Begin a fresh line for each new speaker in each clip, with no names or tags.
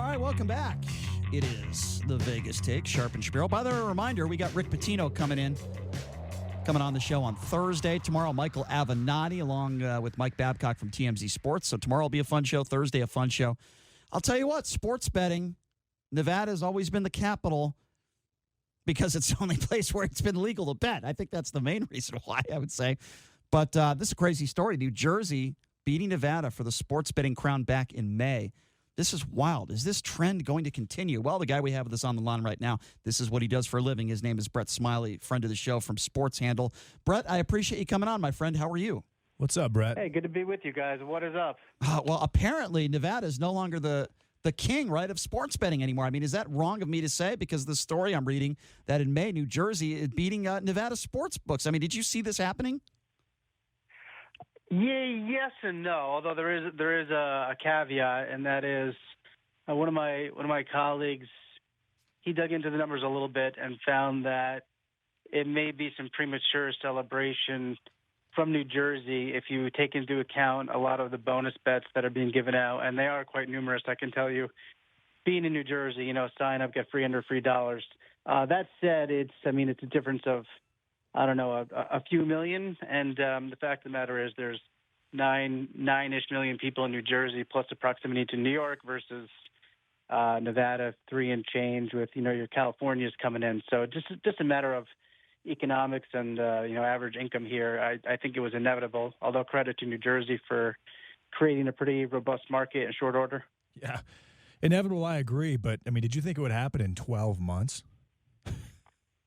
All right, welcome back. It is the Vegas Take, Sharp and Shapiro. By the way, a reminder, we got Rick Pitino coming on the show on Thursday. Tomorrow, Michael Avenatti along with Mike Babcock from TMZ Sports. So tomorrow will be a fun show. Thursday, a fun show. I'll tell you what, sports betting, Nevada's always been the capital because it's the only place where it's been legal to bet. I think that's the main reason why, I would say. But this is a crazy story. New Jersey beating Nevada for the sports betting crown back in May. This is wild. Is this trend going to continue? Well, the guy we have with us on the line right now, this is what he does for a living. His name is Brett Smiley, friend of the show from Sports Handle. Brett, I appreciate you coming on, my friend. How are you?
What's up, Brett?
Hey, good to be with you guys. What is up?
Well, apparently Nevada is no longer the king, right, of sports betting anymore. I mean, is that wrong of me to say? Because the story I'm reading that in May, New Jersey is beating Nevada sports books. I mean, did you see this happening?
Yeah, yes and no. Although there is a caveat, and that is one of my colleagues. He dug into the numbers a little bit and found that it may be some premature celebration from New Jersey if you take into account a lot of the bonus bets that are being given out, and they are quite numerous. I can tell you, being in New Jersey, sign up, get $300 free. That said, it's a difference of, I don't know, a few million. And the fact of the matter is there's nine-ish million people in New Jersey, plus the proximity to New York versus Nevada, 3 and change with, your California's coming in. So just a matter of economics and, average income here. I think it was inevitable, although credit to New Jersey for creating a pretty robust market in short order.
Yeah. Inevitable, I agree. But, did you think it would happen in 12 months?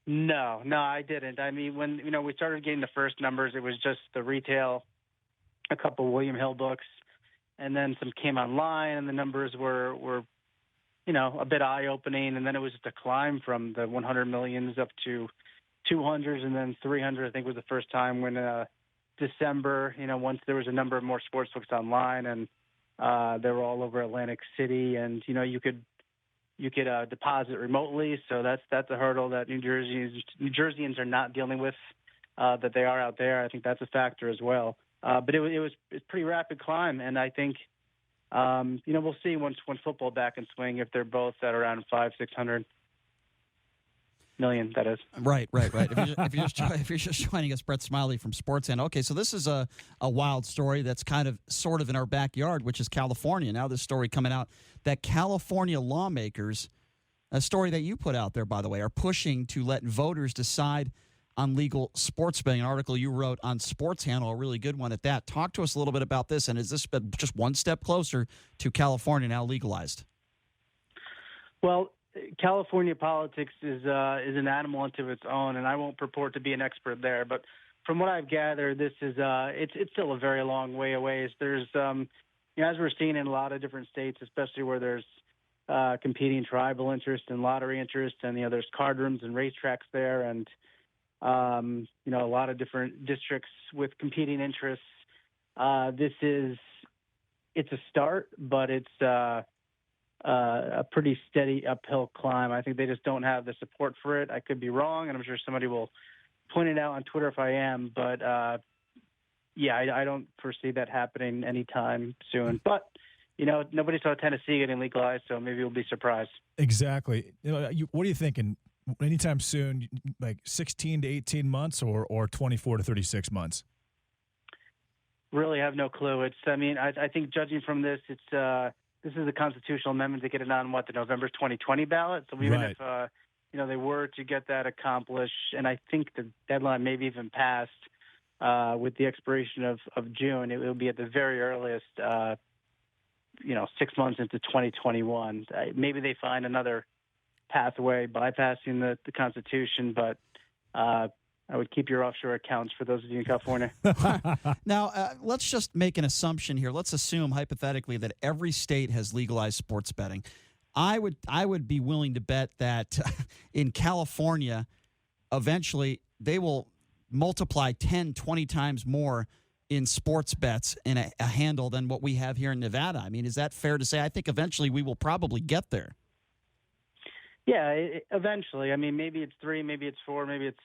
No, I didn't. I mean, when we started getting the first numbers, it was just the retail, a couple William Hill books, and then some came online, and the numbers were a bit eye-opening, and then it was just a climb from the 100 millions up to 200, and then 300. I think was the first time when December. Once there was a number of more sports books online, and they were all over Atlantic City, and you could deposit remotely, so that's a hurdle that New Jerseyans are not dealing with that they are out there. I think that's a factor as well. But it was a pretty rapid climb, and I think we'll see once football back in swing if they're both at around 500-600 million. That is
right. If you're just joining us, Brett Smiley from Sports Handle. Okay, so this is a wild story that's kind of sort of in our backyard, which is California. Now this story coming out that California lawmakers, a story that you put out there, by the way, are pushing to let voters decide on legal sports betting. An article you wrote on Sports Handle, a really good one at that. Talk to us a little bit about this, and is this just one step closer to California now legalized? Well,
California politics is an animal unto its own, and I won't purport to be an expert there. But from what I've gathered, this is it's still a very long way away. There's as we're seeing in a lot of different states, especially where there's competing tribal interest and lottery interest, and there's card rooms and racetracks there, and a lot of different districts with competing interests. It's a start, but it's a pretty steady uphill climb. I think they just don't have the support for it. I could be wrong, and I'm sure somebody will point it out on Twitter if I am. But, I don't foresee that happening anytime soon. But, nobody saw Tennessee getting legalized, so maybe we'll be surprised.
Exactly. What are you thinking? Anytime soon, like 16 to 18 months or 24 to 36 months?
Really have no clue. I think judging from this, this is a constitutional amendment to get it on the November 2020 ballot. So even if they were to get that accomplished, and I think the deadline maybe even passed with the expiration of June, it will be at the very earliest 6 months into 2021. Maybe they find another pathway bypassing the Constitution, but I would keep your offshore accounts for those of you in California.
Now, let's just make an assumption here. Let's assume hypothetically that every state has legalized sports betting. I would be willing to bet that in California, eventually they will multiply 10, 20 times more in sports bets in a handle than what we have here in Nevada. I mean, is that fair to say? I think eventually we will probably get there.
Yeah, eventually. I mean, maybe it's 3, maybe it's 4, maybe it's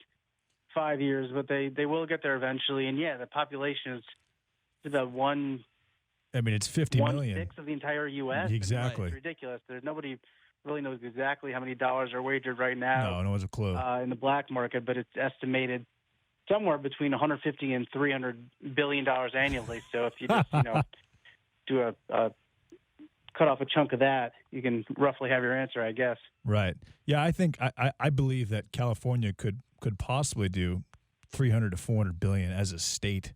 5 years, but they will get there eventually. And, the population is about 1
I mean, it's 50 million.
1/6 of the entire U.S.
Exactly.
It's ridiculous. There's nobody really knows exactly how many dollars are wagered right now.
No one has a clue.
In the black market, but it's estimated somewhere between 150 and 300 billion dollars annually. So if you just do a cut off a chunk of that, you can roughly have your answer, I guess.
Right. Yeah, I think I believe that California could possibly do 300 to 400 billion as a state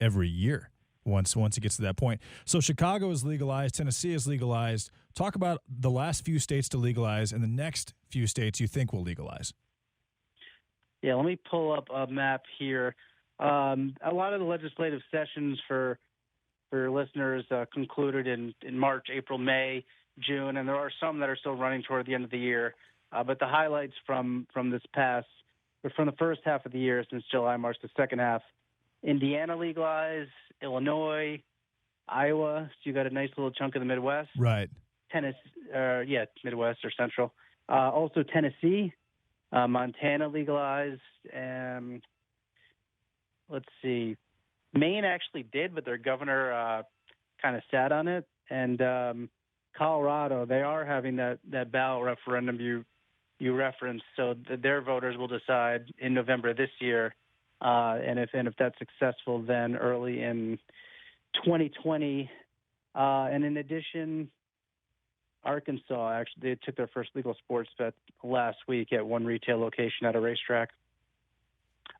every year once it gets to that point. So Chicago is legalized, Tennessee is legalized. Talk about the last few states to legalize and the next few states you think will legalize.
Yeah, let me pull up a map here. A lot of the legislative sessions for listeners concluded in March, April, May, June, and there are some that are still running toward the end of the year. But the highlights from this past, or from the first half of the year since July, March, the second half, Indiana legalized, Illinois, Iowa. So you got a nice little chunk of the Midwest.
Right.
Tennessee, Midwest or Central. Also Tennessee, Montana legalized. Let's see. Maine actually did, but their governor kind of sat on it. And Colorado, they are having that ballot referendum you referenced, so their voters will decide in November this year. And if that's successful, then early in 2020. And in addition, Arkansas, actually, they took their first legal sports bet last week at one retail location at a racetrack.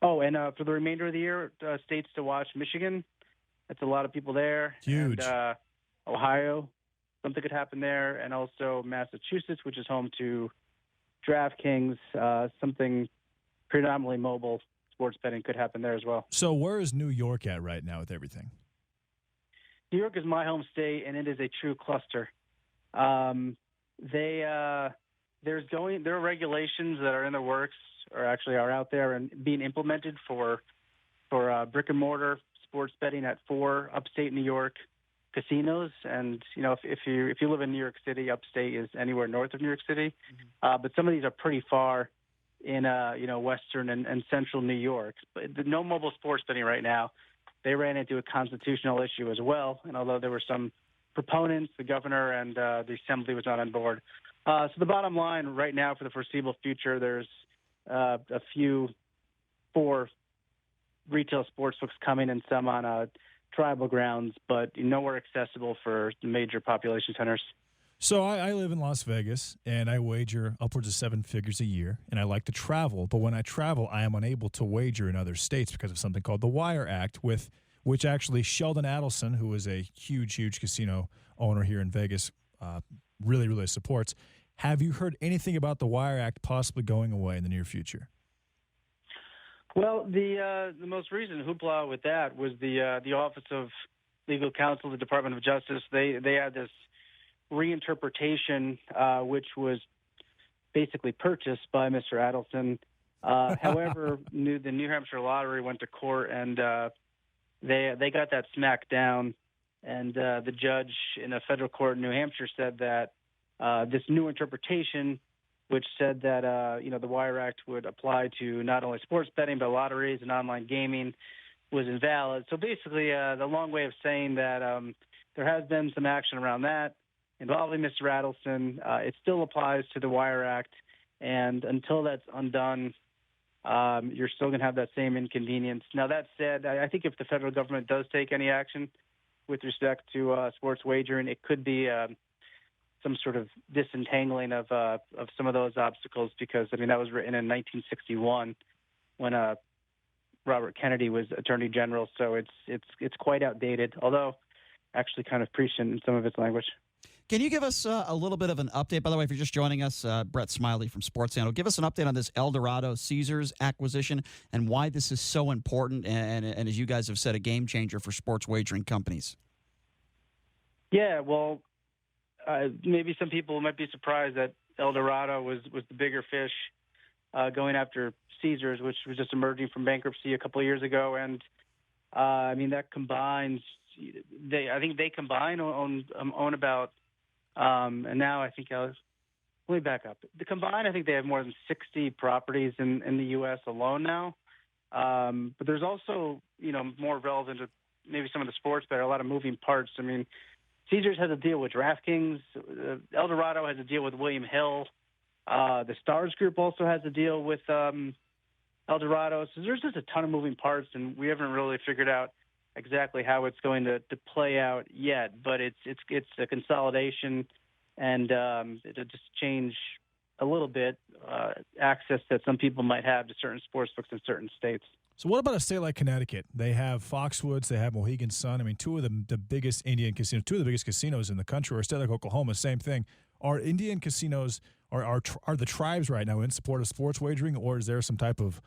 Oh, and for the remainder of the year, states to watch: Michigan, that's a lot of people there.
Huge.
And, Ohio, something could happen there. And also Massachusetts, which is home to DraftKings, something predominantly mobile sports betting could happen there as well.
So where is New York at right now with everything?
New York is my home state, and it is a true cluster. There are regulations that are in the works, or actually are out there and being implemented for brick and mortar sports betting at 4 upstate New York casinos. And if you live in New York City, upstate is anywhere north of New York City. But some of these are pretty far in western and central New York. But no mobile sports betting right now. They ran into a constitutional issue as well. And although there were some proponents, the governor and the assembly was not on board. So the bottom line right now for the foreseeable future, there's a few 4 retail sports books coming and some on tribal grounds, but nowhere accessible for major population centers.
So I live in Las Vegas, and I wager upwards of 7 figures a year, and I like to travel. But when I travel, I am unable to wager in other states because of something called the Wire Act, which actually Sheldon Adelson, who is a huge casino owner here in Vegas, really, really supports. Have you heard anything about the Wire Act possibly going away in the near future?
Well, the most recent hoopla with that was the Office of Legal Counsel, the Department of Justice. They had this reinterpretation, which was basically purchased by Mr. Adelson. However, the New Hampshire Lottery went to court, and they got that smacked down. And the judge in a federal court in New Hampshire said that this new interpretation, which said that the Wire Act would apply to not only sports betting but lotteries and online gaming, was invalid. So basically, the long way of saying that there has been some action around that involving Mr. Adelson. It still applies to the Wire Act, and until that's undone, you're still going to have that same inconvenience. Now, that said, I think if the federal government does take any action with respect to sports wagering, it could be some sort of disentangling of some of those obstacles, because that was written in 1961 when Robert Kennedy was Attorney General. So it's quite outdated, although actually kind of prescient in some of its language.
Can you give us a little bit of an update? By the way, if you're just joining us, Brett Smiley from Sports Channel, give us an update on this Eldorado Caesars acquisition and why this is so important and as you guys have said, a game changer for sports wagering companies.
Yeah, well, maybe some people might be surprised that Eldorado was the bigger fish going after Caesars, which was just emerging from bankruptcy a couple of years ago. And that combines. I think they combine own about. And now I think let me back up. The combined, I think they have more than 60 properties in the U.S. alone now. But there's also, more relevant to maybe some of the sports, but a lot of moving parts. I mean, Caesars has a deal with DraftKings. El Dorado has a deal with William Hill. The Stars Group also has a deal with El Dorado. So there's just a ton of moving parts, and we haven't really figured out exactly how it's going to play out yet. But it's a consolidation, and it'll just change a little bit access that some people might have to certain sports books in certain states.
So what about a state like Connecticut? They have Foxwoods, they have Mohegan Sun. I mean, two of the biggest Indian casinos, two of the biggest casinos in the country. Or a state like Oklahoma, same thing. Are Indian casinos, are the tribes right now in support of sports wagering, or is there some type of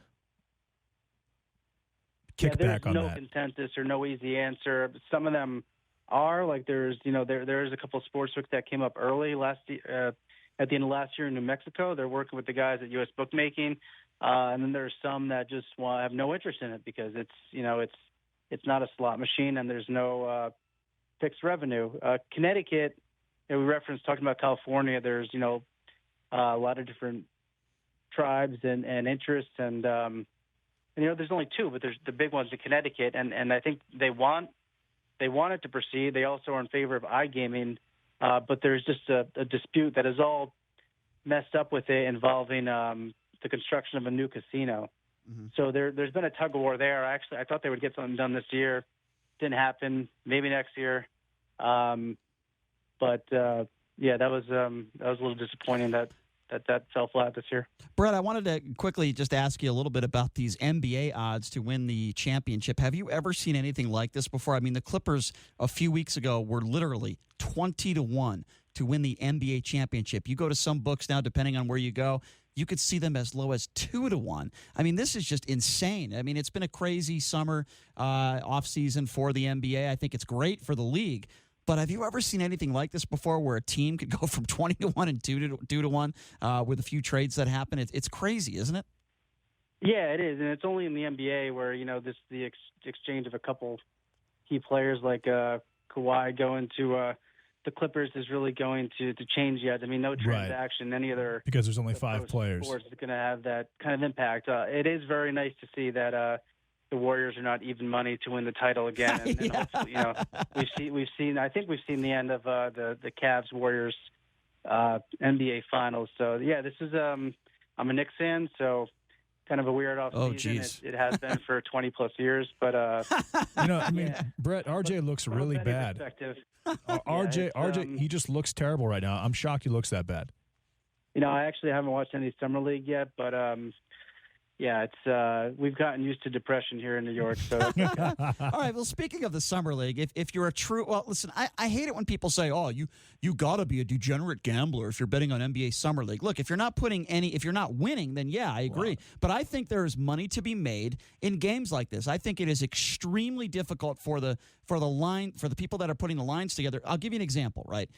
kickback on that?
There's no consensus or no easy answer. Some of them are, like there's a couple of sports books that came up early at the end of last year in New Mexico. They're working with the guys at U.S. Bookmaking. And then there's some that just have no interest in it because it's not a slot machine and there's no fixed revenue. Connecticut, we referenced talking about California. There's a lot of different tribes and interests, and there's only two, but there's the big ones in Connecticut, and I think they want it to proceed. They also are in favor of iGaming, but there's just a dispute that is all messed up with it involving the construction of a new casino. Mm-hmm. So there's been a tug of war there. I thought they would get something done this year. Didn't happen. Maybe next year. But that was a little disappointing that fell flat this year.
Brett, I wanted to quickly just ask you a little bit about these NBA odds to win the championship. Have you ever seen anything like this before? I mean, the Clippers a few weeks ago were literally 20-1 to win the NBA championship. You go to some books now, depending on where you go, you could see them as low as 2-1. I mean, this is just insane. I mean, it's been a crazy summer offseason for the NBA. I think it's great for the league. But have you ever seen anything like this before where a team could go from 20-1 and 2-1 with a few trades that happen? It's crazy, isn't it?
Yeah, it is. And it's only in the NBA where, the exchange of a couple key players like Kawhi going to the Clippers is really going to change yet. I mean, no transaction, any other
because there's only 5 players.
Sports is going to have that kind of impact. It is very nice to see that the Warriors are not even money to win the title again. And,
yeah.
And hopefully, we've seen. I think we've seen the end of the Cavs Warriors NBA Finals. So yeah, this is. I'm a Knicks fan, so kind of a weird off season. It has been for 20 plus years, but
Brett, RJ looks really bad. RJ, he just looks terrible right now. I'm shocked he looks that bad.
I actually haven't watched any summer league yet, but it's we've gotten used to depression here in New York. So
all right. Well, speaking of the summer league, if you're a true listen, I hate it when people say, "Oh, you got to be a degenerate gambler if you're betting on NBA summer league." Look, if you're not winning, then yeah, I agree. Wow. But I think there is money to be made in games like this. I think it is extremely difficult for the people that are putting the lines together. I'll give you an example. Right,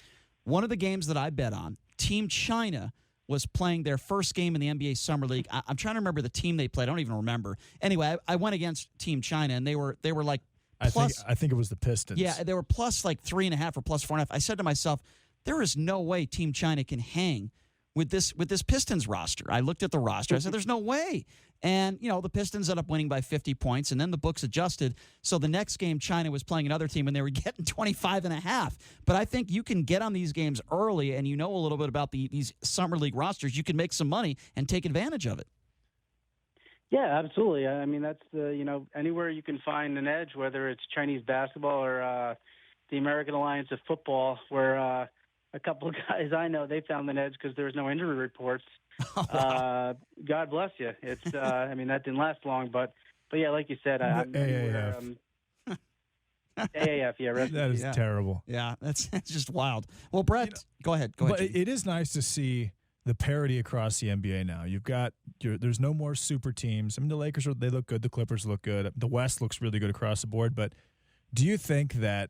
one of the games that I bet on, Team China was playing their first game in the NBA Summer League. I'm trying to remember the team they played. I don't even remember. Anyway, I went against Team China, and they were like plus.
I think it was the Pistons.
Yeah, they were plus like 3.5 or plus 4.5. I said to myself, there is no way Team China can hang with this Pistons roster. I looked at the roster. I said, there's no way. And, the Pistons ended up winning by 50 points, and then the books adjusted. So the next game, China was playing another team, and they were getting 25.5. But I think you can get on these games early, and a little bit about these Summer League rosters. You can make some money and take advantage of it.
Yeah, absolutely. I mean, that's anywhere you can find an edge, whether it's Chinese basketball or the American Alliance of Football, where a couple of guys I know, they found an edge because there was no injury reports. Oh, wow. God bless you. It's that didn't last long, but yeah, like you said,
AAF.
AAF, yeah,
that is terrible.
Yeah, that's just wild. Well, Brett, go ahead.
But it is nice to see the parity across the NBA now. You've got there's no more super teams. I mean, the Lakers they look good, the Clippers look good, the West looks really good across the board. But do you think that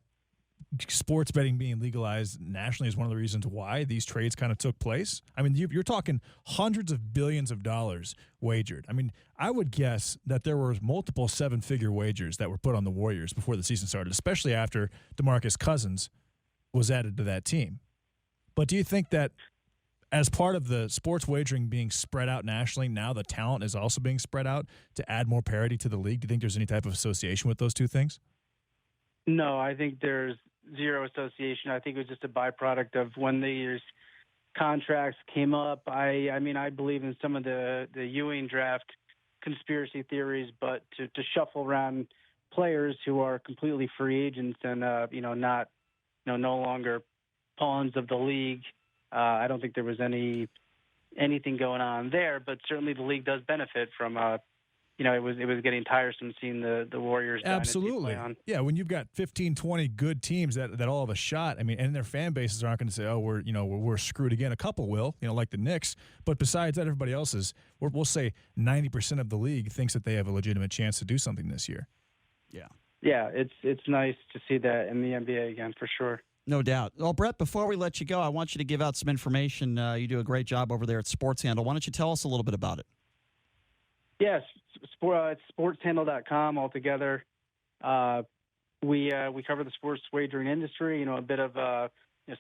sports betting being legalized nationally is one of the reasons why these trades kind of took place? I mean, you're talking hundreds of billions of dollars wagered. I mean, I would guess that there were multiple 7-figure wagers that were put on the Warriors before the season started, especially after DeMarcus Cousins was added to that team. But do you think that as part of the sports wagering being spread out nationally, now the talent is also being spread out to add more parity to the league? Do you think there's any type of association with those two things?
No, I think there's zero association. I think it was just a byproduct of when these contracts came up. I mean, I believe in some of the Ewing draft conspiracy theories, but to shuffle around players who are completely free agents and not no longer pawns of the league. I don't think there was anything going on there, but certainly the league does benefit from it was getting tiresome seeing the Warriors
Absolutely.
play on.
Yeah, when you've got 15, 20 good teams that all have a shot, I mean, and their fan bases aren't going to say, "Oh, we're screwed again." A couple will, like the Knicks, but besides that, everybody else is. We'll say 90% of the league thinks that they have a legitimate chance to do something this year.
Yeah.
Yeah, it's nice to see that in the NBA again, for sure.
No doubt. Well, Brett, before we let you go, I want you to give out some information. You do a great job over there at Sports Handle. Why don't you tell us a little bit about it?
Yes, it's sportshandle.com altogether. We cover the sports wagering industry, a bit of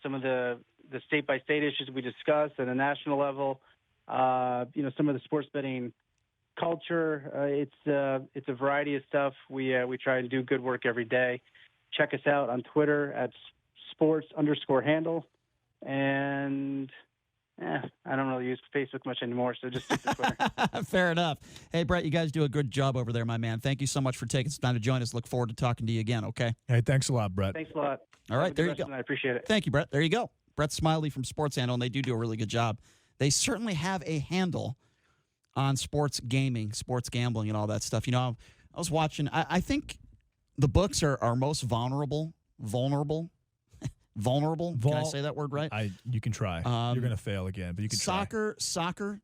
some of the state-by-state issues we discussed at a national level, some of the sports betting culture. It's a variety of stuff. We try and do good work every day. Check us out on Twitter at sports_handle. And I don't really use Facebook much anymore, so just stick to Twitter.
Fair enough. Hey, Brett, you guys do a good job over there, my man. Thank you so much for taking some time to join us. Look forward to talking to you again, okay?
Hey, thanks a lot, Brett.
Thanks a lot.
All right, there you go.
I appreciate it.
Thank you, Brett. There you go. Brett Smiley from Sports Handle, and they do a really good job. They certainly have a handle on sports gaming, sports gambling, and all that stuff. I was watching. I think the books are most vulnerable. Can I say that word right?
You can try. You're going to fail again, but you can try.
Soccer,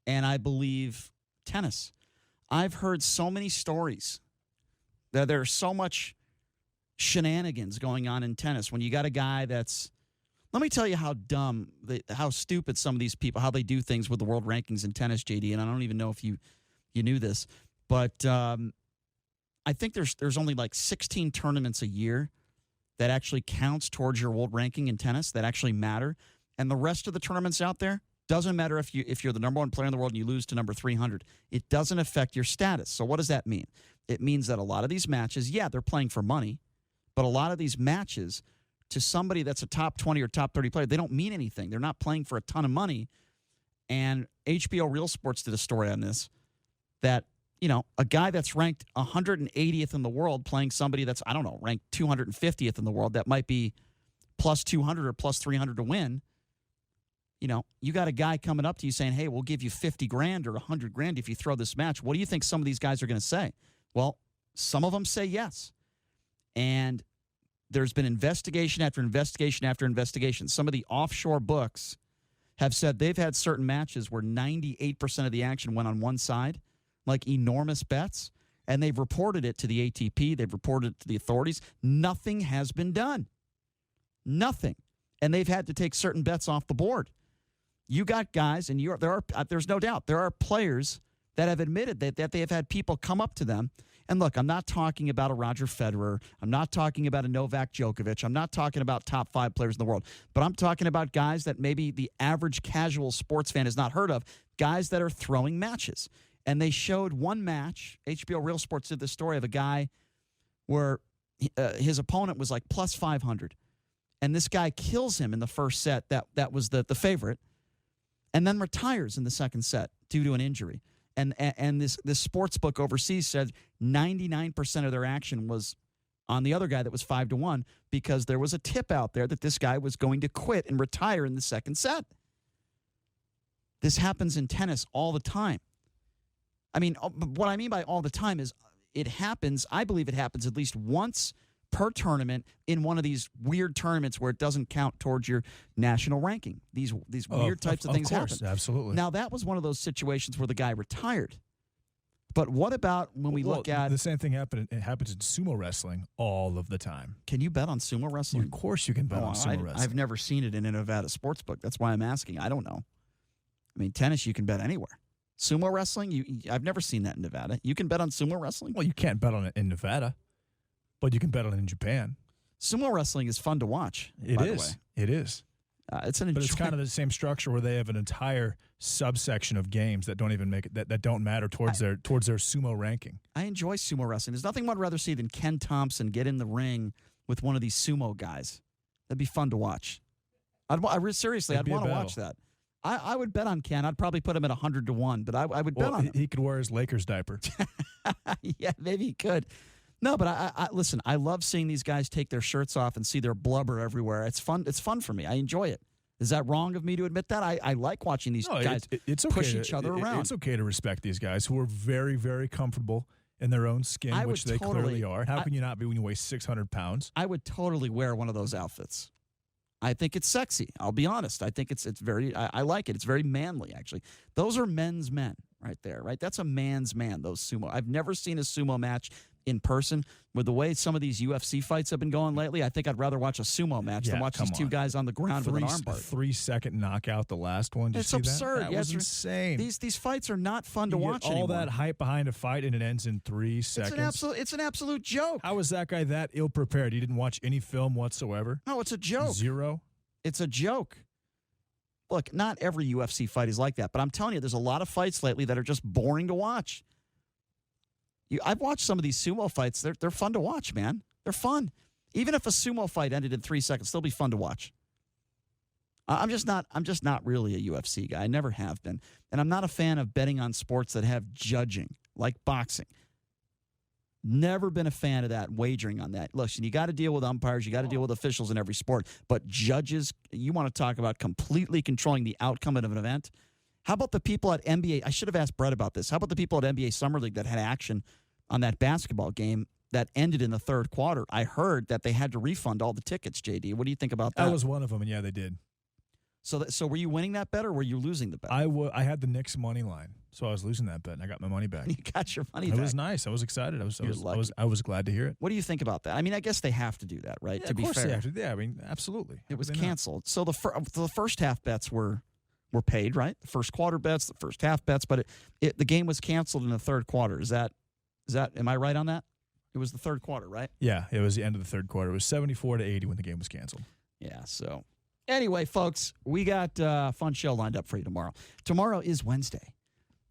and I believe tennis. I've heard so many stories that there's so much shenanigans going on in tennis when you got a guy that's. Let me tell you how how stupid some of these people, how they do things with the world rankings in tennis, JD. And I don't even know if you knew this, but I think there's only like 16 tournaments a year that actually counts towards your world ranking in tennis that actually matter. And the rest of the tournaments out there, doesn't matter if you're the number one player in the world and you lose to number 300. It doesn't affect your status. So what does that mean? It means that a lot of these matches, they're playing for money, but a lot of these matches to somebody that's a top 20 or top 30 player, they don't mean anything. They're not playing for a ton of money. And HBO Real Sports did a story on this that, a guy that's ranked 180th in the world playing somebody that's, I don't know, ranked 250th in the world that might be plus 200 or plus 300 to win. You got a guy coming up to you saying, "Hey, we'll give you 50 grand or 100 grand if you throw this match." What do you think some of these guys are going to say? Well, some of them say yes. And there's been investigation after investigation after investigation. Some of the offshore books have said they've had certain matches where 98% of the action went on one side, like enormous bets, and they've reported it to the ATP. They've reported it to the authorities. Nothing has been done. Nothing. And they've had to take certain bets off the board. You got guys, and there's no doubt, there are players that have admitted that they have had people come up to them. And look, I'm not talking about a Roger Federer. I'm not talking about a Novak Djokovic. I'm not talking about top 5 players in the world. But I'm talking about guys that maybe the average casual sports fan has not heard of, guys that are throwing matches. And they showed one match. HBO Real Sports did the story of a guy where his opponent was like plus 500. And this guy kills him in the first set. That was the favorite. And then retires in the second set due to an injury. And this sports book overseas said 99% of their action was on the other guy that was 5-1 because there was a tip out there that this guy was going to quit and retire in the second set. This happens in tennis all the time. I mean, what I mean by all the time is it happens, I believe it happens at least once per tournament in one of these weird tournaments where it doesn't count towards your national ranking. These weird types of things happen.
Absolutely.
Now, that was one of those situations where the guy retired. But what about when we look at...
The same thing happens in sumo wrestling all of the time.
Can you bet on sumo wrestling?
Of course you can bet on sumo wrestling.
I've never seen it in a Nevada sportsbook. That's why I'm asking. I don't know. I mean, tennis, you can bet anywhere. Sumo wrestling, I've never seen that in Nevada. You can bet on sumo wrestling?
Well, you can't bet on it in Nevada, but you can bet on it in Japan.
Sumo wrestling is fun to watch.
It is. It is.
It's an
But it's kind of the same structure where they have an entire subsection of games that don't even make it that don't matter towards their sumo ranking.
I enjoy sumo wrestling. There's nothing I'd rather see than Ken Thompson get in the ring with one of these sumo guys. That'd be fun to watch. Seriously, I'd want to watch that. I would bet on Ken. I'd probably put him at 100-1, but I would bet on him.
He could wear his Lakers diaper.
Yeah, maybe he could. No, but I listen, I love seeing these guys take their shirts off and see their blubber everywhere. It's fun. It's fun for me. I enjoy it. Is that wrong of me to admit that? I like watching these guys
it's okay
push each other around.
It's okay to respect these guys who are very, very comfortable in their own skin, which they clearly are. How can you not be when you weigh 600 pounds?
I would totally wear one of those outfits. I think it's sexy. I'll be honest. I think it's very, I like it. It's very manly, actually. Those are men's men right there, right? That's a man's man, those sumo. I've never seen a sumo match in person. With the way some of these UFC fights have been going lately, I think I'd rather watch a sumo match than watch these two guys on the ground with an armbar.
3-second knockout, the last one. Did
it's
you see
absurd.
That was insane.
These fights are not fun to watch
all
anymore.
That hype behind a fight and it ends in 3 seconds.
It's an absolute joke.
How is that guy that ill-prepared? He didn't watch any film whatsoever?
No, it's a joke.
0?
It's a joke. Look, not every UFC fight is like that, but I'm telling you, there's a lot of fights lately that are just boring to watch. I've watched some of these sumo fights. They're fun to watch, man. They're fun. Even if a sumo fight ended in 3 seconds, still be fun to watch. I'm just not really a UFC guy. I never have been. And I'm not a fan of betting on sports that have judging, like boxing. Never been a fan of that, wagering on that. Listen, you got to deal with umpires. You got to deal with officials in every sport. But judges, you want to talk about completely controlling the outcome of an event? How about the people at NBA? I should have asked Brett about this. How about the people at NBA Summer League that had action on that basketball game that ended in the third quarter? I heard that they had to refund all the tickets, JD. What do you think about that?
That was one of them, and yeah, they did.
So were you winning that bet or were you losing the bet?
I had the Knicks money line, so I was losing that bet, and I got my money back.
You got your money back.
It was nice. I was excited. I was glad to hear it.
What do you think about that? I mean, I guess they have to do that, right?
Yeah,
to be fair,
of course they have to. Yeah, I mean, absolutely.
It was canceled. So the first half bets were paid, right? The first quarter bets, the first half bets, but the game was canceled in the third quarter. Is that am I right on that? It was the third quarter, right?
Yeah, it was the end of the third quarter. It was 74-80 when the game was canceled.
Yeah, so anyway, folks, we got a fun show lined up for you tomorrow. Tomorrow is Wednesday.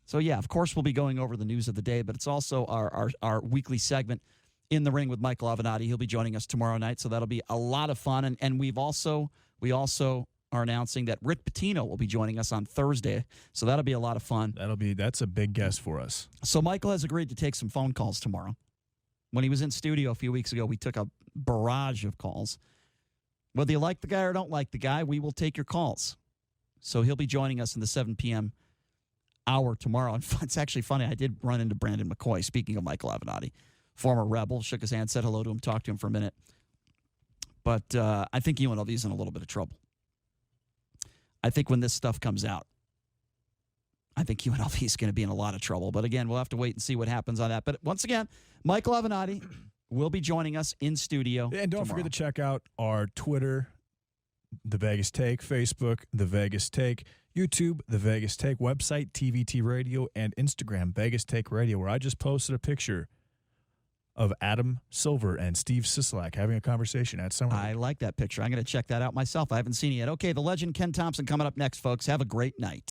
So, yeah, of course, we'll be going over the news of the day, but it's also our weekly segment, In the Ring with Michael Avenatti. He'll be joining us tomorrow night, so that'll be a lot of fun. And we also are announcing that Rick Pitino will be joining us on Thursday, so that'll be a lot of fun.
That's a big guest for us.
So Michael has agreed to take some phone calls tomorrow. When he was in studio a few weeks ago, we took a barrage of calls. Whether you like the guy or don't like the guy, we will take your calls. So he'll be joining us in the 7 p.m. hour tomorrow. And it's actually funny. I did run into Brandon McCoy, speaking of Michael Avenatti, former Rebel. Shook his hand, said hello to him, talked to him for a minute. But I think UNLV is in a little bit of trouble. I think when this stuff comes out, I think UNLV is going to be in a lot of trouble. But again, we'll have to wait and see what happens on that. But once again, Michael Avenatti will be joining us in studio.
And don't forget to check out our Twitter, The Vegas Take, Facebook, The Vegas Take, YouTube, The Vegas Take, website, TVT Radio, and Instagram, Vegas Take Radio, where I just posted a picture of Adam Silver and Steve Sisolak having a conversation at Summer League.
I like that picture. I'm going to check that out myself. I haven't seen it yet. Okay, the legend Ken Thompson coming up next, folks. Have a great night.